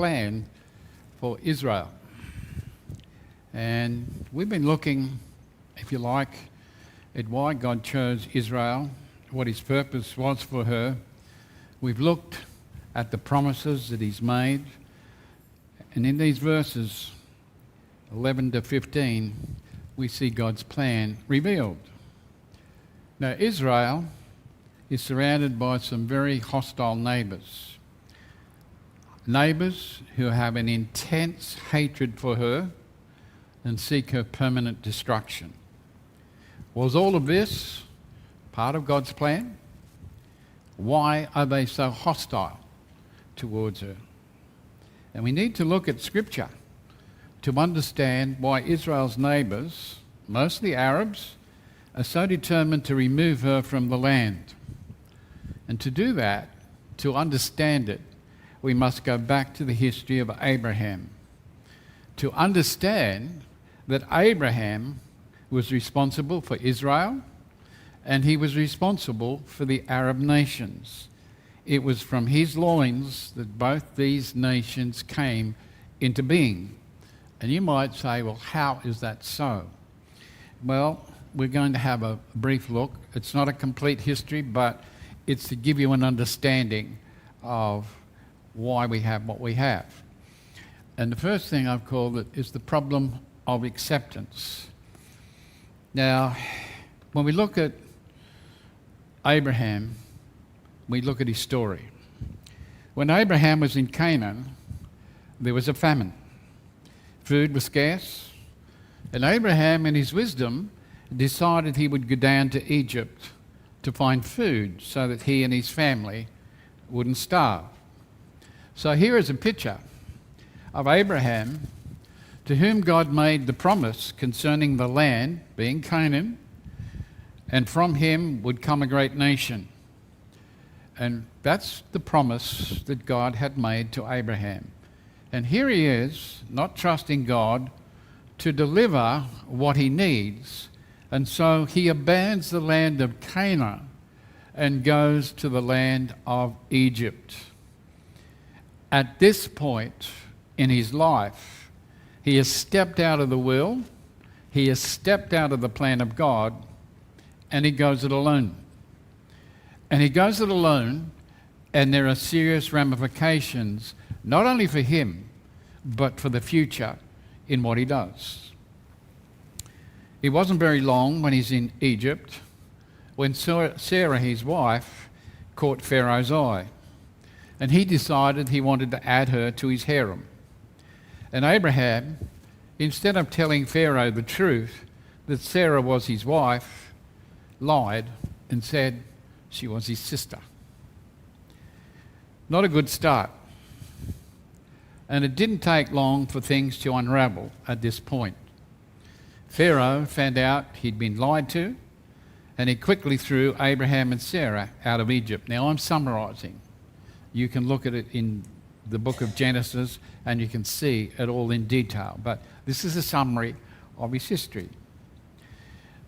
plan for Israel. And we've been looking, if you like, at why God chose Israel, what his purpose was for her. We've looked at the promises that he's made. And in these verses, 11 to 15, we see God's plan revealed. Now, Israel is surrounded by some very hostile neighbours. Neighbours who have an intense hatred for her and seek her permanent destruction. Was all of this part of God's plan? Why are they so hostile towards her? And we need to look at Scripture to understand why Israel's neighbours, mostly Arabs, are so determined to remove her from the land. And to do that, to understand it, we must go back to the history of Abraham. To understand that Abraham was responsible for Israel and he was responsible for the Arab nations. It was from his loins that both these nations came into being. And you might say, well, how is that so? Well, we're going to have a brief look. It's not a complete history, but it's to give you an understanding of why we have what we have. And the first thing I've called it is the problem of acceptance. Now, when we look at Abraham, we look at his story. When Abraham was in Canaan, there was a famine. Food was scarce, and Abraham, in his wisdom, decided he would go down to Egypt to find food so that he and his family wouldn't starve. So here is a picture of Abraham, to whom God made the promise concerning the land, being Canaan, and from him would come a great nation. And that's the promise that God had made to Abraham. And here he is, not trusting God to deliver what he needs. And so he abandons the land of Canaan and goes to the land of Egypt. At this point in his life, he has stepped out of the will, he has stepped out of the plan of God, and he goes it alone. And he goes it alone, and there are serious ramifications, not only for him, but for the future in what he does. It wasn't very long when he's in Egypt, when Sarah, his wife, caught Pharaoh's eye. And he decided he wanted to add her to his harem. And Abraham, instead of telling Pharaoh the truth, that Sarah was his wife, lied and said she was his sister. Not a good start. And it didn't take long for things to unravel at this point. Pharaoh found out he'd been lied to, and he quickly threw Abraham and Sarah out of Egypt. Now, I'm summarising. You can look at it in the book of Genesis, and you can see it all in detail. But this is a summary of his history.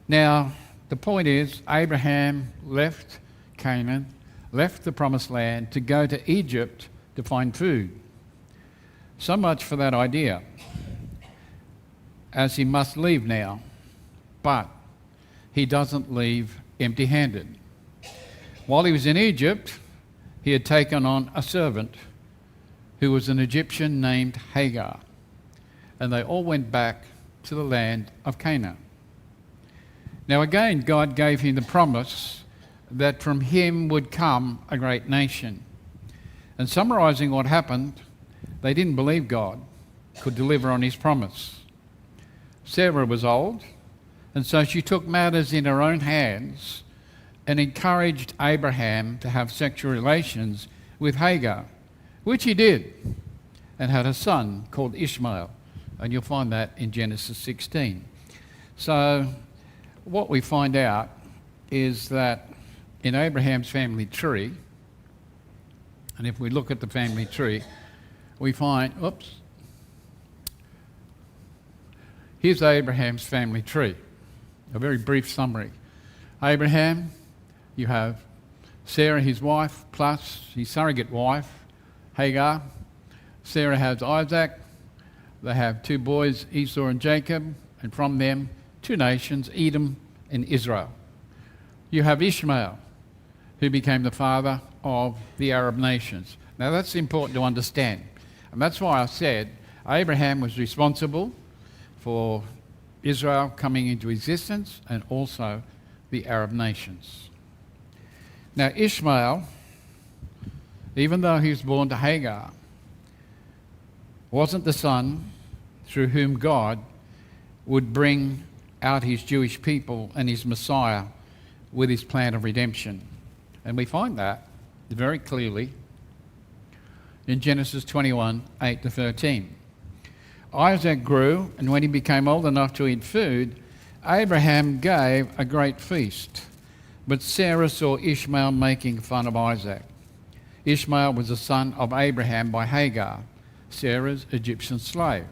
Now, the point is, Abraham left Canaan, left the promised land to go to Egypt to find food. So much for that idea, as he must leave now. But he doesn't leave empty-handed. While he was in Egypt, he had taken on a servant who was an Egyptian named Hagar, and they all went back to the land of Canaan. Now again, God gave him the promise that from him would come a great nation. And summarising what happened, they didn't believe God could deliver on his promise. Sarah was old, and so she took matters in her own hands and encouraged Abraham to have sexual relations with Hagar, which he did, and had a son called Ishmael. And you'll find that in Genesis 16. So what we find out is that in Abraham's family tree, and if we look at the family tree, we find, here's Abraham's family tree. A very brief summary. Abraham, you have Sarah, his wife, plus his surrogate wife, Hagar. Sarah has Isaac. They have two boys, Esau and Jacob, and from them, two nations, Edom and Israel. You have Ishmael, who became the father of the Arab nations. Now that's important to understand. And that's why I said Abraham was responsible for Israel coming into existence and also the Arab nations. Now Ishmael, even though he was born to Hagar, wasn't the son through whom God would bring out his Jewish people and his Messiah with his plan of redemption. And we find that very clearly in Genesis 21, 8 to 13. Isaac grew, and when he became old enough to eat food, Abraham gave a great feast. But Sarah saw Ishmael making fun of Isaac. Ishmael was the son of Abraham by Hagar, Sarah's Egyptian slave.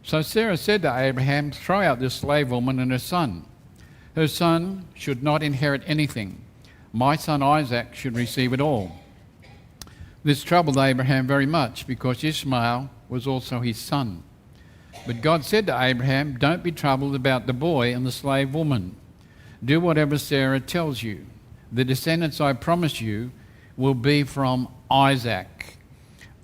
So Sarah said to Abraham, "Throw out this slave woman and her son. Her son should not inherit anything. My son Isaac should receive it all." This troubled Abraham very much because Ishmael was also his son. But God said to Abraham, "Don't be troubled about the boy and the slave woman. Do whatever Sarah tells you. The descendants I promise you will be from Isaac.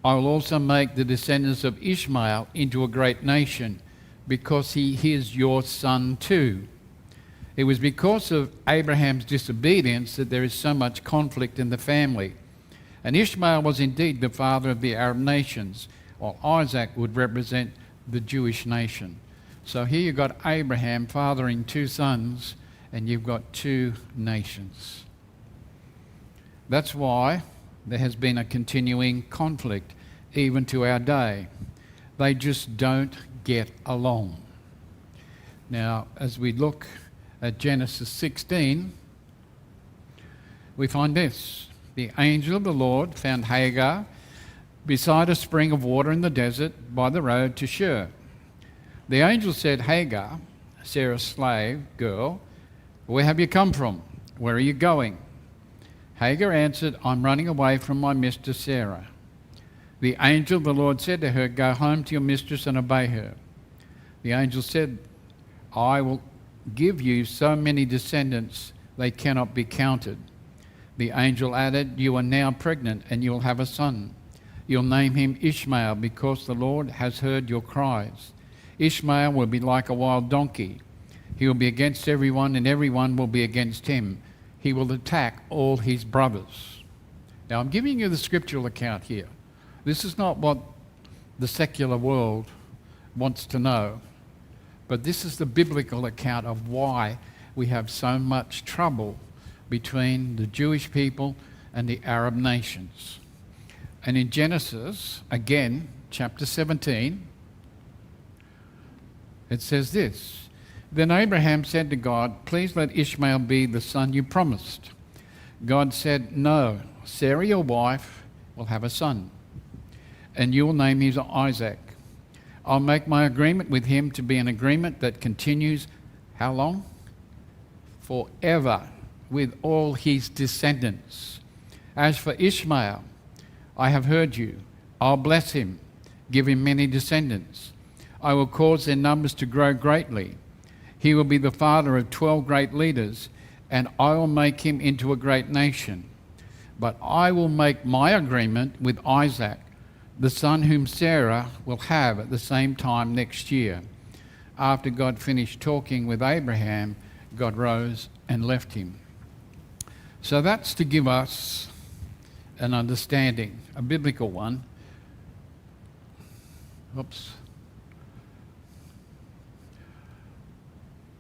I will also make the descendants of Ishmael into a great nation because he is your son too." It was because of Abraham's disobedience that there is so much conflict in the family. And Ishmael was indeed the father of the Arab nations, while Isaac would represent the Jewish nation. So here you've got Abraham fathering two sons, and you've got two nations. That's why there has been a continuing conflict even to our day. They just don't get along. Now, as we look at Genesis 16, we find this. The angel of the Lord found Hagar beside a spring of water in the desert by the road to Shur. The angel said, "Hagar, Sarah's slave girl, where have you come from? Where are you going?" Hagar answered, "I'm running away from my mistress Sarah." The angel of the Lord said to her, "Go home to your mistress and obey her." The angel said, "I will give you so many descendants they cannot be counted." The angel added, "You are now pregnant and you'll have a son. You'll name him Ishmael because the Lord has heard your cries. Ishmael will be like a wild donkey. He will be against everyone and everyone will be against him. He will attack all his brothers." Now I'm giving you the scriptural account here. This is not what the secular world wants to know, but this is the biblical account of why we have so much trouble between the Jewish people and the Arab nations. And in Genesis, again, chapter 17, it says this: "Then Abraham said to God, 'Please let Ishmael be the son you promised.' God said, 'No, Sarah your wife will have a son, and you will name him Isaac. I'll make my agreement with him to be an agreement that continues," how long? "Forever, with all his descendants. As for Ishmael, I have heard you. I'll bless him, give him many descendants. I will cause their numbers to grow greatly. He will be the father of 12 great leaders, and I will make him into a great nation. But I will make my agreement with Isaac, the son whom Sarah will have at the same time next year." After God finished talking with Abraham, God rose and left him. So that's to give us an understanding, a biblical one. Oops.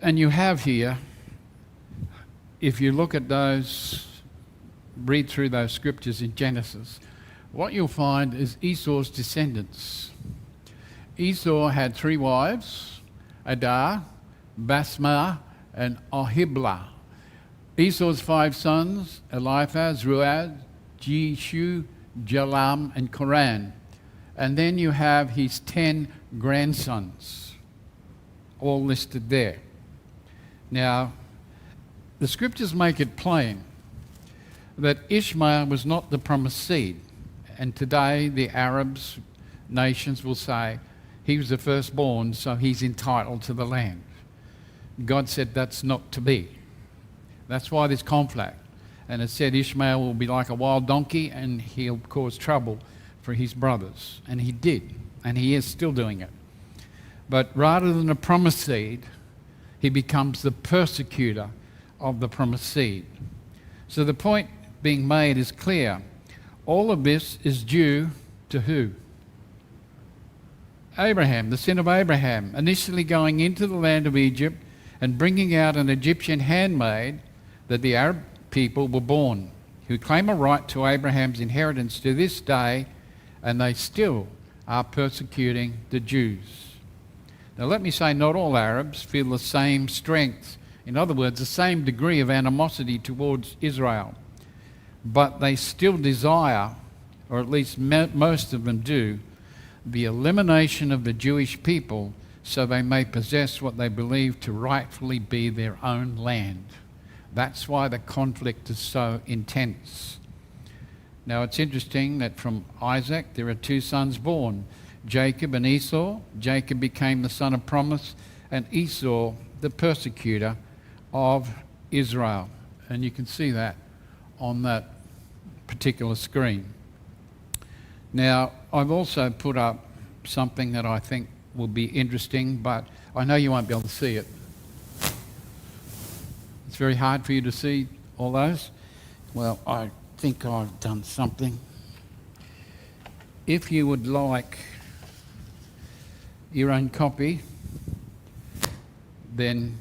And you have here, if you look at those, read through those scriptures in Genesis, what you'll find is Esau's descendants. Esau had 3 wives, Adah, Basmah, and Ohiblah. Esau's 5 sons, Eliphaz, Ruad, Jeshu, Jalam, and Koran. And then you have his 10 grandsons, all listed there. Now, the scriptures make it plain that Ishmael was not the promised seed. And today the Arabs nations will say, he was the firstborn, so he's entitled to the land. God said that's not to be. That's why there's conflict. And it said Ishmael will be like a wild donkey and he'll cause trouble for his brothers. And he did, and he is still doing it. But rather than a promised seed, he becomes the persecutor of the promised seed. So the point being made is clear. All of this is due to who? Abraham, the sin of Abraham, initially going into the land of Egypt and bringing out an Egyptian handmaid that the Arab people were born, who claim a right to Abraham's inheritance to this day, and they still are persecuting the Jews. Now let me say, not all Arabs feel the same strength, in other words, the same degree of animosity towards Israel, but they still desire, or at least most of them do, the elimination of the Jewish people so they may possess what they believe to rightfully be their own land. That's why the conflict is so intense. Now it's interesting that from Isaac there are two sons born, Jacob and Esau. Jacob became the son of promise, and Esau the persecutor of Israel. And you can see that on that particular screen. Now, I've also put up something that I think will be interesting, but I know you won't be able to see it. It's very hard for you to see all those. Well, I think I've done something. If you would like your own copy, then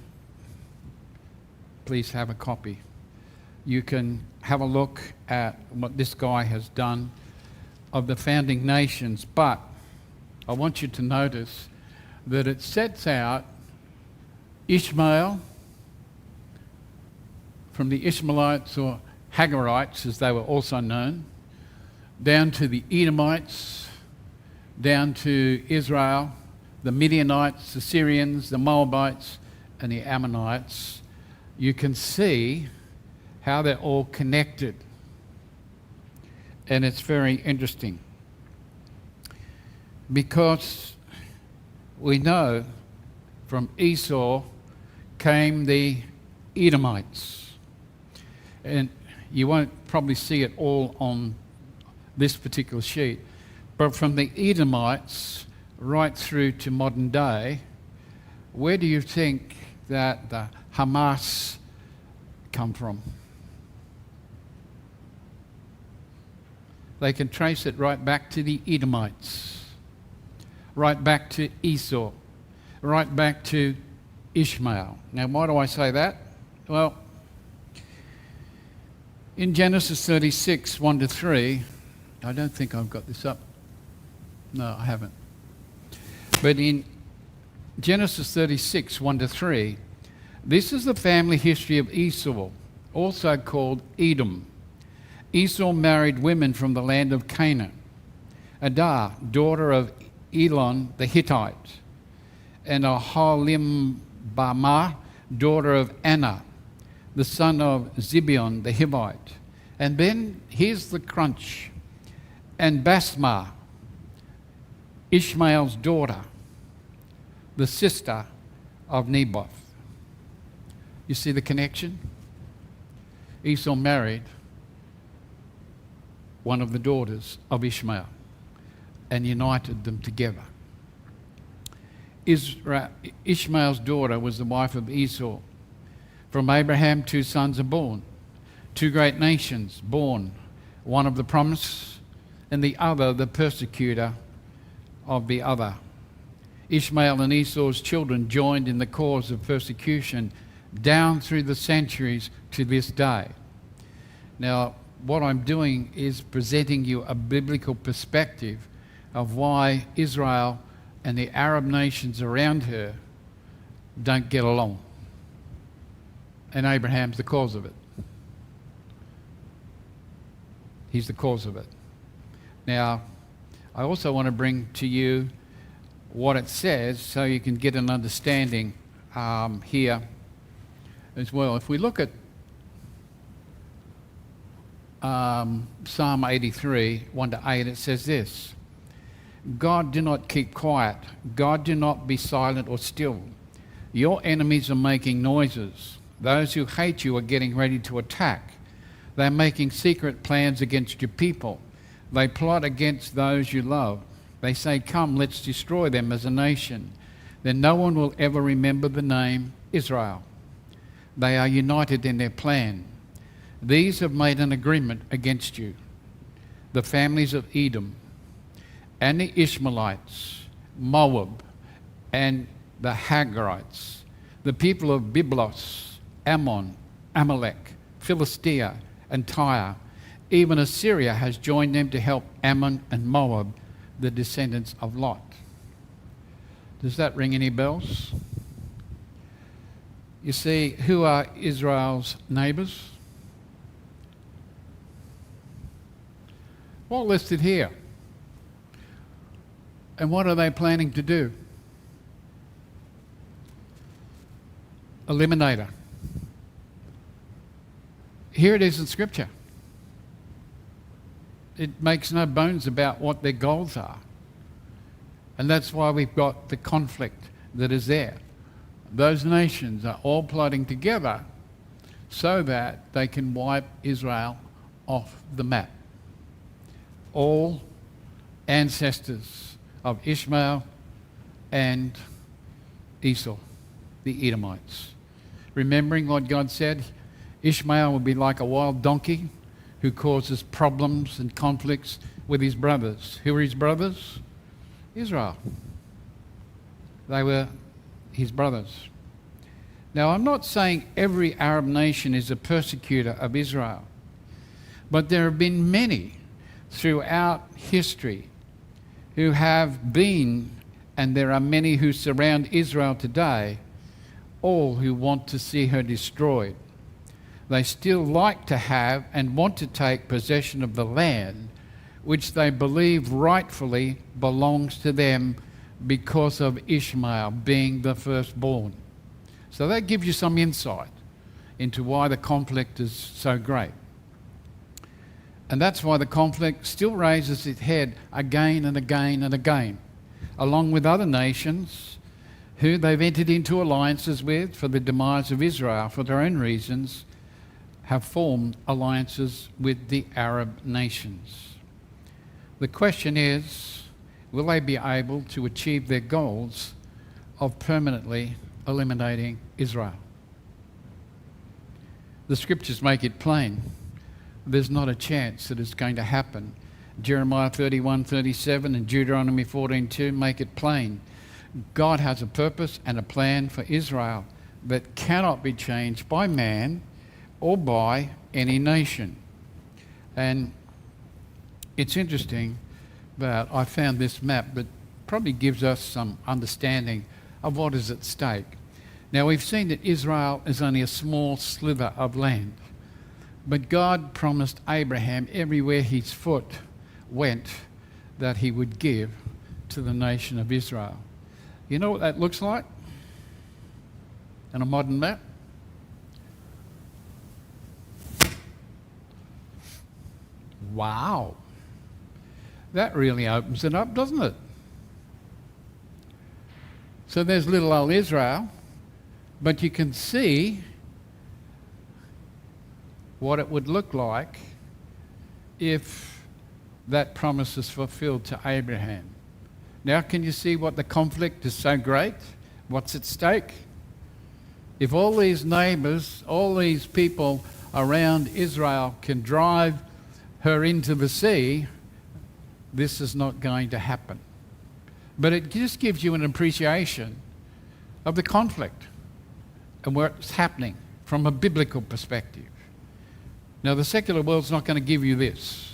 please have a copy. You can have a look at what this guy has done of the founding nations, but I want you to notice that it sets out Ishmael from the Ishmaelites, or Hagarites as they were also known, down to the Edomites, down to Israel, the Midianites, the Syrians, the Moabites, and the Ammonites. You can see how they're all connected. And it's very interesting because we know from Esau came the Edomites. And you won't probably see it all on this particular sheet, but from the Edomites right through to modern day, where do you think that the Hamas come from? They can trace it right back to the Edomites, right back to Esau, right back to Ishmael. Now, why do I say that? Well, in Genesis 36, 1-3, I don't think I've got this up. No, I haven't. But in Genesis 36, 1-3, this is the family history of Esau, also called Edom. Esau married women from the land of Canaan. Adah, daughter of Elon the Hittite, and Aholibamah, daughter of Anna, the son of Zibeon the Hivite. And then here's the crunch. And Basmah, Ishmael's daughter, the sister of Nebaioth. You see the connection? Esau married one of the daughters of Ishmael and united them together. Ishmael's daughter was the wife of Esau. From Abraham, two sons are born, two great nations born, one of the promise and the other the persecutor of the other. Ishmael and Esau's children joined in the cause of persecution down through the centuries to this day. Now, what I'm doing is presenting you a biblical perspective of why Israel and the Arab nations around her don't get along. And Abraham's the cause of it. He's the cause of it. Now, I also want to bring to you what it says so you can get an understanding here as well. If we look at Psalm 83, 1-8, it says this: God, do not keep quiet. God, do not be silent or still. Your enemies are making noises. Those who hate you are getting ready to attack. They're making secret plans against your people. They plot against those you love. They say, come, let's destroy them as a nation. Then no one will ever remember the name Israel. They are united in their plan. These have made an agreement against you. The families of Edom and the Ishmaelites, Moab and the Hagarites, the people of Byblos, Ammon, Amalek, Philistia and Tyre. Even Assyria has joined them to help Ammon and Moab, the descendants of Lot. Does that ring any bells? You see, who are Israel's neighbours? All listed here. And what are they planning to do? Eliminate her. Here it is in Scripture. It makes no bones about what their goals are. And that's why we've got the conflict that is there. Those nations are all plotting together so that they can wipe Israel off the map. All ancestors of Ishmael and Esau, the Edomites. Remembering what God said, Ishmael will be like a wild donkey who causes problems and conflicts with his brothers. Who were his brothers? Israel. They were his brothers. Now, I'm not saying every Arab nation is a persecutor of Israel, but there have been many throughout history who have been, and there are many who surround Israel today, all who want to see her destroyed. They still like to have and want to take possession of the land which they believe rightfully belongs to them because of Ishmael being the firstborn. So that gives you some insight into why the conflict is so great. And that's why the conflict still raises its head again and again and again, along with other nations who they've entered into alliances with for the demise of Israel for their own reasons, have formed alliances with the Arab nations. The question is, will they be able to achieve their goals of permanently eliminating Israel? The scriptures make it plain. There's not a chance that it's going to happen. Jeremiah 31:37 and Deuteronomy 14:2 make it plain. God has a purpose and a plan for Israel that cannot be changed by man or by any nation. And it's interesting that I found this map that probably gives us some understanding of what is at stake. Now, we've seen that Israel is only a small slither of land, but God promised Abraham everywhere his foot went that he would give to the nation of Israel. You know what that looks like on a modern map? Wow. That really opens it up, doesn't it? So there's little old Israel, but you can see what it would look like if that promise is fulfilled to Abraham. Now, can you see what the conflict is so great? What's at stake? If all these neighbours, all these people around Israel can drive her into the sea, this is not going to happen. But it just gives you an appreciation of the conflict and what's happening from a biblical perspective. Now, the secular world's not going to give you this,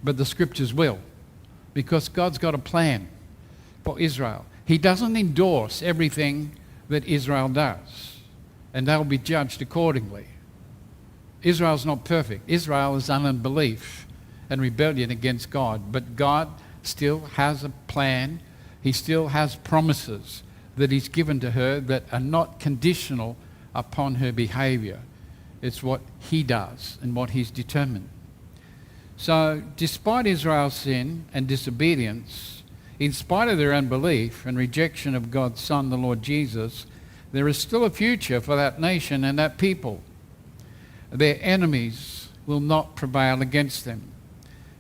but the scriptures will, because God's got a plan for Israel. He doesn't endorse everything that Israel does, and they'll be judged accordingly. Israel's not perfect. Israel is unbelief and rebellion against God, but God still has a plan. He still has promises that he's given to her that are not conditional upon her behaviour. It's what he does and what he's determined. So, despite Israel's sin and disobedience, In spite of their unbelief and rejection of God's Son, the Lord Jesus, there is still a future for that nation and that people. Their enemies will not prevail against them.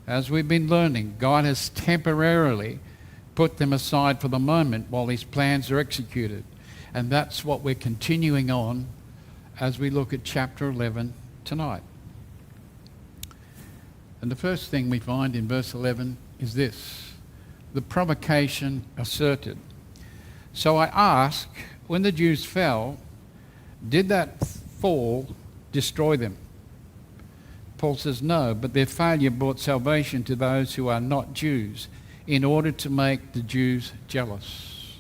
As we've been learning, God has temporarily put them aside for the moment while his plans are executed. And that's what we're continuing on as we look at chapter 11 tonight. And the first thing we find in verse 11 is this: the provocation asserted. So I ask, when the Jews fell, did that fall destroy them? Paul says no, but their failure brought salvation to those who are not Jews, in order to make the Jews jealous.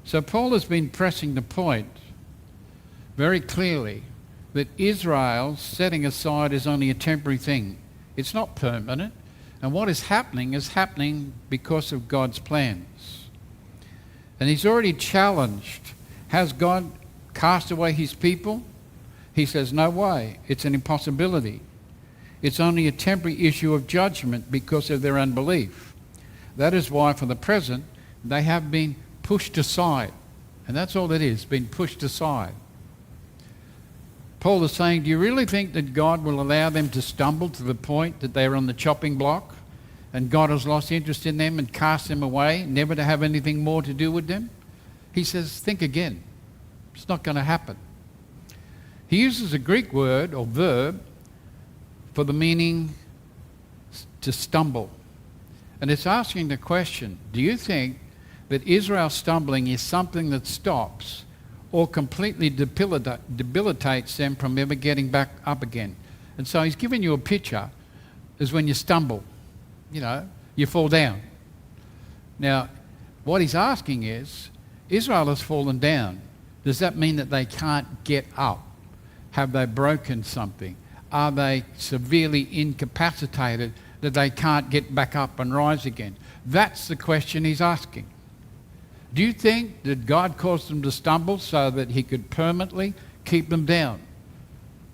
So Paul has been pressing the point very clearly that Israel's setting aside is only a temporary thing. It's not permanent. And what is happening because of God's plans. And he's already challenged, has God cast away his people? He says, no way. It's an impossibility. It's only a temporary issue of judgment because of their unbelief. That is why, for the present, they have been pushed aside. And that's all it is, been pushed aside. Paul is saying, do you really think that God will allow them to stumble to the point that they're on the chopping block and God has lost interest in them and cast them away, never to have anything more to do with them? He says, think again. It's not going to happen. He uses a Greek word or verb for the meaning to stumble. And it's asking the question, do you think that Israel stumbling is something that stops or completely debilitates them from ever getting back up again? And so he's giving you a picture as when you stumble, you fall down. Now, what he's asking is, Israel has fallen down. Does that mean that they can't get up? Have they broken something? Are they severely incapacitated that they can't get back up and rise again? That's the question he's asking. Do you think that God caused them to stumble so that he could permanently keep them down?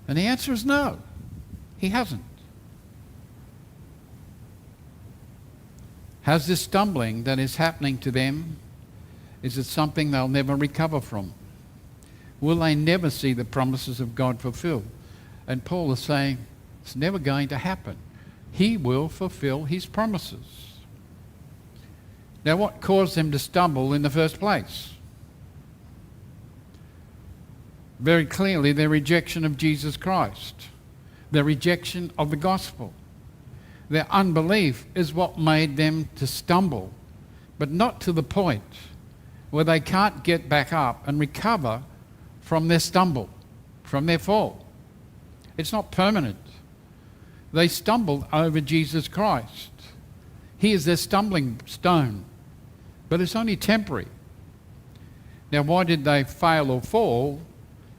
And the answer is no, he hasn't. Has this stumbling that is happening to them, is it something they'll never recover from? Will they never see the promises of God fulfilled? And Paul is saying it's never going to happen. He will fulfill his promises. Now, what caused them to stumble in the first place? Very clearly, their rejection of Jesus Christ, their rejection of the gospel. Their unbelief is what made them to stumble, but not to the point where they can't get back up and recover from their stumble, from their fall. It's not permanent. They stumbled over Jesus Christ. He is their stumbling stone, but it's only temporary. Now, why did they fail or fall?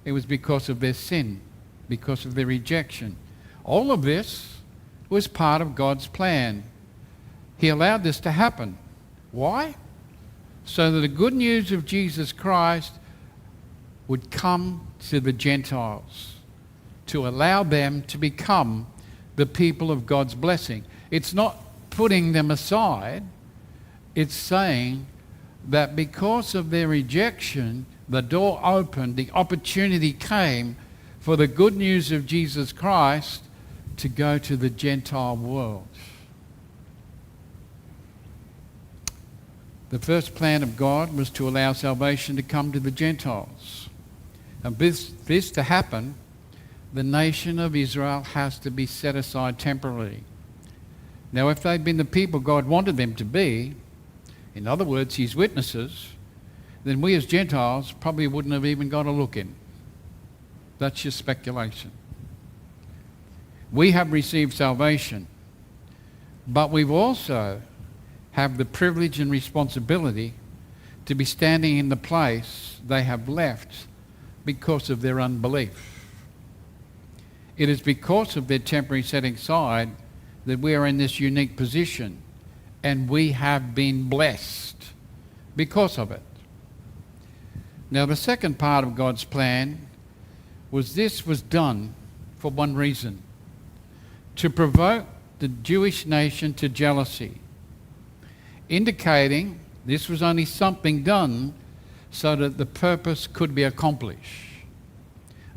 It was because of their sin, because of their rejection. All of this was part of God's plan. He allowed this to happen. Why? So that the good news of Jesus Christ would come to the Gentiles, to allow them to become the people of God's blessing. It's not putting them aside. It's saying that because of their rejection, the door opened, the opportunity came for the good news of Jesus Christ to go to the Gentile world. The first plan of God was to allow salvation to come to the Gentiles. And this to happen, the nation of Israel has to be set aside temporarily. Now, if they'd been the people God wanted them to be, in other words, his witnesses, then we as Gentiles probably wouldn't have even got a look in. That's just speculation. We have received salvation, but we've also have the privilege and responsibility to be standing in the place they have left because of their unbelief. It is because of their temporary setting aside that we are in this unique position, and we have been blessed because of it. Now, the second part of God's plan was done for one reason: to provoke the Jewish nation to jealousy. indicating this was only something done so that the purpose could be accomplished.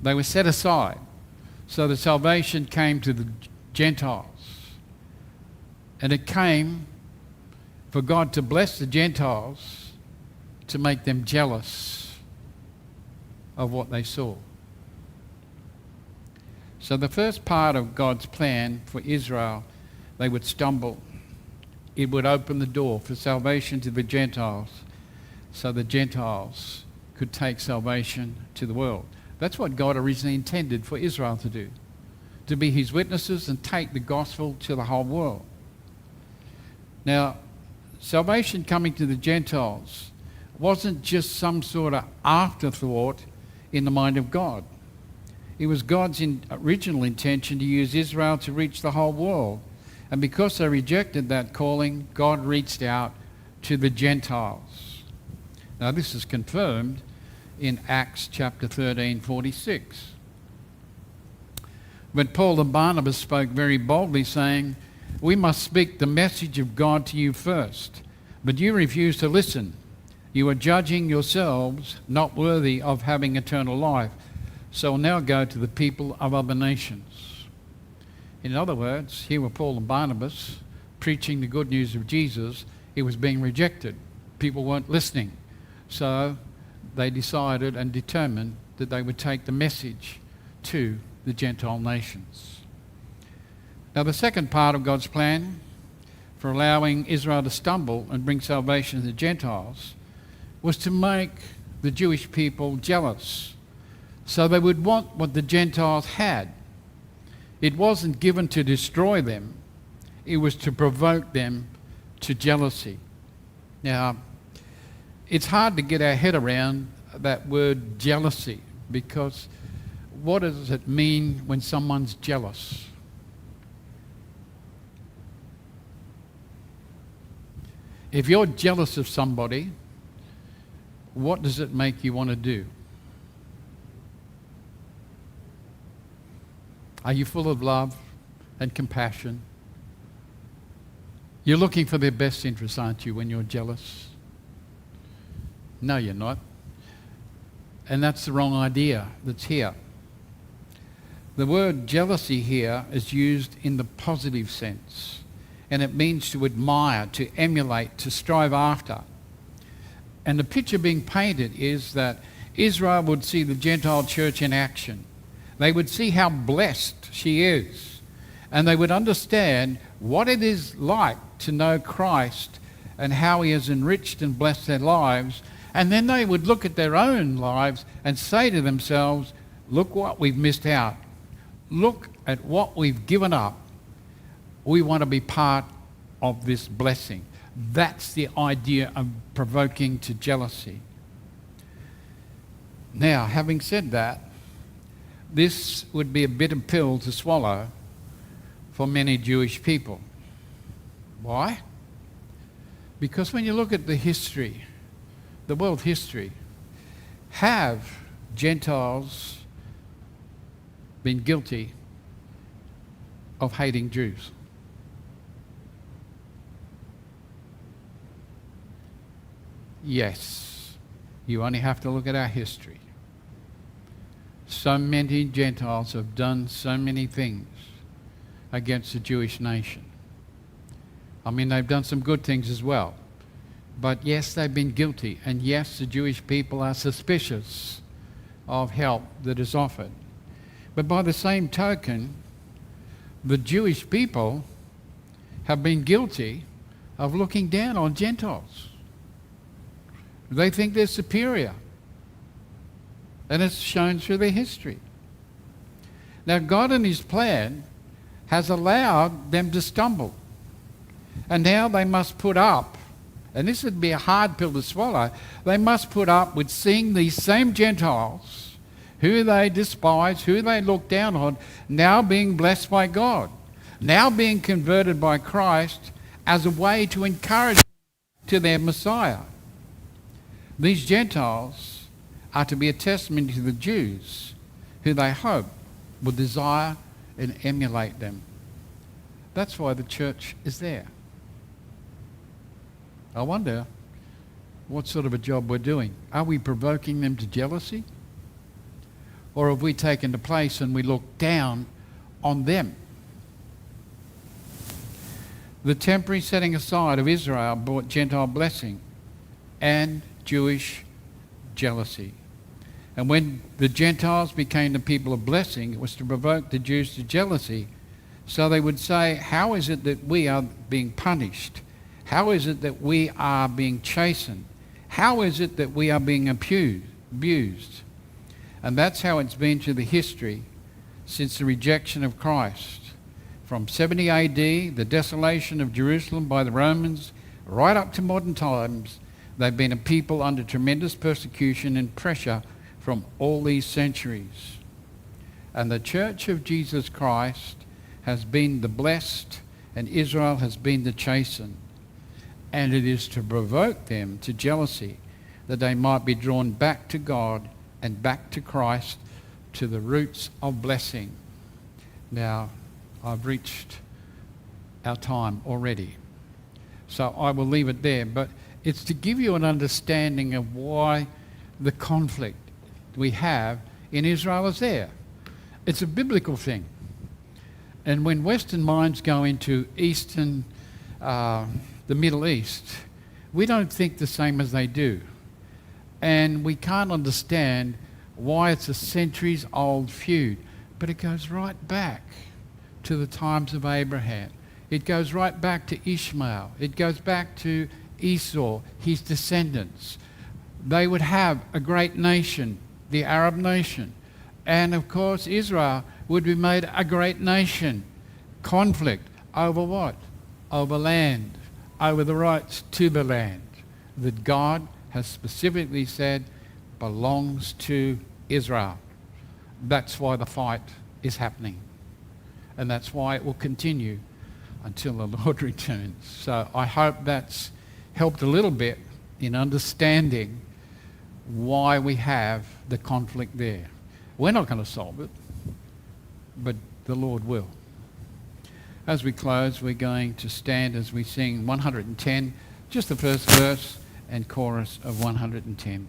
They were set aside so that salvation came to the Gentiles. And it came for God to bless the Gentiles to make them jealous of what they saw. So the first part of God's plan for Israel, they would stumble. It would open the door for salvation to the Gentiles so the Gentiles could take salvation to the world. That's what God originally intended for Israel to do, to be his witnesses and take the gospel to the whole world. Now, salvation coming to the Gentiles wasn't just some sort of afterthought in the mind of God. It was God's original intention to use Israel to reach the whole world. And because they rejected that calling, God reached out to the Gentiles. Now this is confirmed in Acts chapter 13:46. But Paul and Barnabas spoke very boldly, saying, "We must speak the message of God to you first, but you refuse to listen. You are judging yourselves not worthy of having eternal life. So I'll now go to the people of other nations." In other words, here were Paul and Barnabas preaching the good news of Jesus. It was being rejected. People weren't listening. So they decided and determined that they would take the message to the Gentile nations. Now the second part of God's plan for allowing Israel to stumble and bring salvation to the Gentiles was to make the Jewish people jealous, so they would want what the Gentiles had. It wasn't given to destroy them, it was to provoke them to jealousy. Now, it's hard to get our head around that word jealousy, because what does it mean when someone's jealous? If you're jealous of somebody, what does it make you want to do? Are you full of love and compassion? You're looking for their best interests, aren't you, when you're jealous? No, you're not. And that's the wrong idea that's here. The word jealousy here is used in the positive sense, and it means to admire, to emulate, to strive after. And the picture being painted is that Israel would see the Gentile church in action. They would see how blessed she is, and they would understand what it is like to know Christ and how he has enriched and blessed their lives. And then they would look at their own lives and say to themselves, look what we've missed out. Look at what we've given up. We want to be part of this blessing. That's the idea of provoking to jealousy. Now, having said that, this would be a bitter pill to swallow for many Jewish people. Why? Because when you look at the history, the world history, have Gentiles been guilty of hating Jews? Yes. You only have to look at our history. So many Gentiles have done so many things against the Jewish nation. I mean, they've done some good things as well. But yes, they've been guilty. And yes, the Jewish people are suspicious of help that is offered. But by the same token, the Jewish people have been guilty of looking down on Gentiles. They think they're superior. And it's shown through their history. Now, God in his plan has allowed them to stumble. And now they must put up, and this would be a hard pill to swallow, they must put up with seeing these same Gentiles, who they despise, who they look down on, now being blessed by God, now being converted by Christ as a way to encourage to their Messiah. These Gentiles are to be a testimony to the Jews, who they hope will desire and emulate them. That's why the church is there. I wonder what sort of a job we're doing. Are we provoking them to jealousy? Or have we taken the place and we look down on them? The temporary setting aside of Israel brought Gentile blessing and Jewish jealousy. And when the Gentiles became the people of blessing, it was to provoke the Jews to jealousy. So they would say, how is it that we are being punished? How is it that we are being chastened? How is it that we are being abused? And that's how it's been through the history since the rejection of Christ. From 70 AD, the desolation of Jerusalem by the Romans, right up to modern times, they've been a people under tremendous persecution and pressure from all these centuries. And the Church of Jesus Christ has been the blessed, and Israel has been the chastened. And it is to provoke them to jealousy that they might be drawn back to God and back to Christ, to the roots of blessing. Now, I've reached our time already, so I will leave it there. But it's to give you an understanding of why the conflict we have in Israel is there. It's a biblical thing. And when Western minds go into the Middle East, we don't think the same as they do. And we can't understand why it's a centuries-old feud. But it goes right back to the times of Abraham. It goes right back to Ishmael. It goes back to Esau, his descendants. They would have a great nation, the Arab nation. And of course, Israel would be made a great nation. Conflict over what? Over land, over the rights to the land that God has specifically said belongs to Israel. That's why the fight is happening. And that's why it will continue until the Lord returns. So I hope that's helped a little bit in understanding why we have the conflict there. We're not going to solve it, but the Lord will. As we close, we're going to stand as we sing 110, just the first verse and chorus of 110.